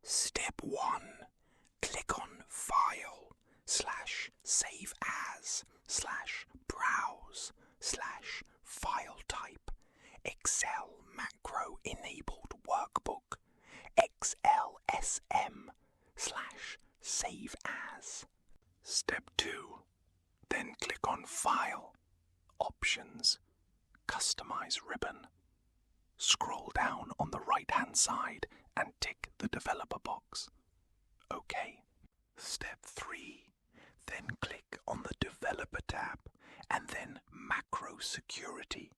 Step 1. Click on File / Save As / Browse / File Type Excel Macro Enabled Workbook XLSM / Save As. Step 2. Then click on File, Options, Customize Ribbon. Scroll down on the right-hand side and tick the developer box. OK. Step 3. Then click on the Developer tab and then Macro Security,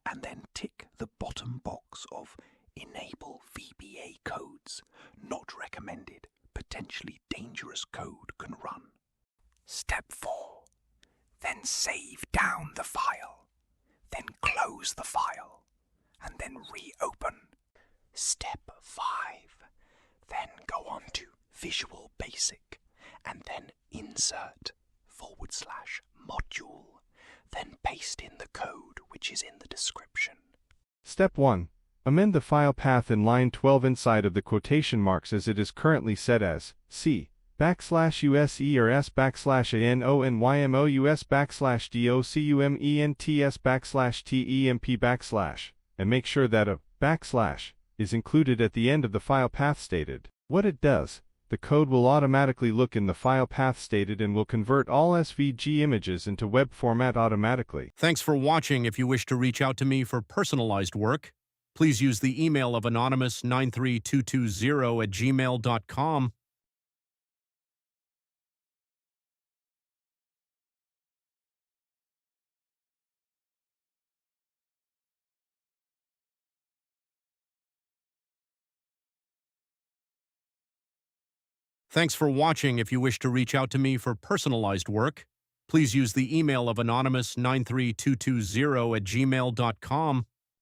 and then tick the bottom box of Enable VBA codes. Not recommended. Potentially dangerous code can run. Step 4. Then save down the file. Then close the file. And then reopen. Step 5. Then go on to Visual Basic. And then Insert / Module. Then paste in the code which is in the description. Step 1. Amend the file path in line 12 inside of the quotation marks as it is currently set as C /USE or S /ANONYMOUS /DOCUMENTS /TEMP and make sure that a / is included at the end of the file path stated. What it does, the code will automatically look in the file path stated and will convert all SVG images into web format automatically. Thanks for watching. If you wish to reach out to me for personalized work, please use the email of anonymous93220@gmail.com. Thanks for watching. If you wish to reach out to me for personalized work, please use the email of anonymous93220@gmail.com.